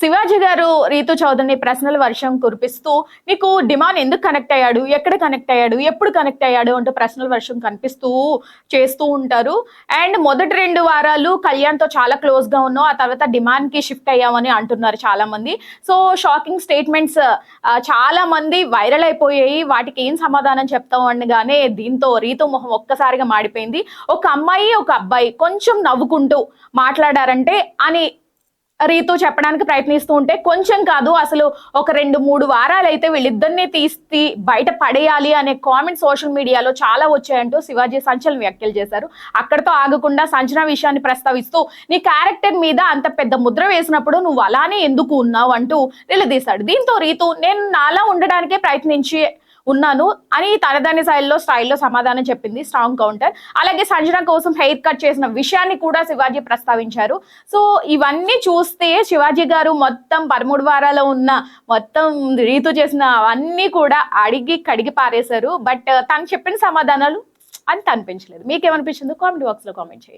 శివాజీ గారు రీతు చౌదరిని ప్రశ్నల వర్షం కురిపిస్తూ నీకు డిమాండ్ ఎందుకు కనెక్ట్ అయ్యాడు, ఎక్కడ కనెక్ట్ అయ్యాడు, ఎప్పుడు కనెక్ట్ అయ్యాడు అంటూ ప్రశ్నల వర్షం కనిపిస్తూ చేస్తూ ఉంటారు. అండ్ మొదటి 2 వారాలు కళ్యాణ్తో చాలా క్లోజ్ గా ఉన్నావు, ఆ తర్వాత డిమాండ్ కి షిఫ్ట్ అయ్యామని అంటున్నారు చాలా మంది. సో షాకింగ్ స్టేట్మెంట్స్ చాలా మంది వైరల్ అయిపోయాయి. వాటికి ఏం సమాధానం చెప్తాం అనగానే దీంతో రీతు మొహం ఒక్కసారిగా మాడిపోయింది. ఒక అమ్మాయి ఒక అబ్బాయి కొంచెం నవ్వుకుంటూ మాట్లాడారంటే అని రీతు చెప్పడానికి ప్రయత్నిస్తూ ఉంటే, కొంచెం కాదు అసలు ఒక 2-3 వారాలు అయితే వీళ్ళిద్దరిని తీసి బయట పడేయాలి అనే కామెంట్ సోషల్ మీడియాలో చాలా వచ్చాయంటూ శివాజీ సంచలన వ్యాఖ్యలు చేశారు. అక్కడితో ఆగకుండా సంజన విషయాన్ని ప్రస్తావిస్తూ నీ క్యారెక్టర్ మీద అంత పెద్ద ముద్ర వేసినప్పుడు నువ్వు అలానే ఎందుకు ఉన్నావు అంటూ నిలదీశాడు. దీంతో రీతు నేను నాలా ఉండడానికే ప్రయత్నించి ఉన్నాను అని తనదాని స్టైల్లో సమాధానం చెప్పింది. Strong counter. అలాగే సంజన కోసం హెయిర్ కట్ చేసిన విషయాన్ని కూడా శివాజీ ప్రస్తావించారు. సో ఇవన్నీ చూస్తే శివాజీ గారు మొత్తం 13 వారాలు ఉన్న మొత్తం రీతు చేసిన అవన్నీ కూడా అడిగి కడిగి పారేశారు. బట్ తను చెప్పిన సమాధానాలు అంత అనిపించలేదు. మీకేమనిపించిందో కామెంట్ బాక్స్ లో కామెంట్ చేయండి.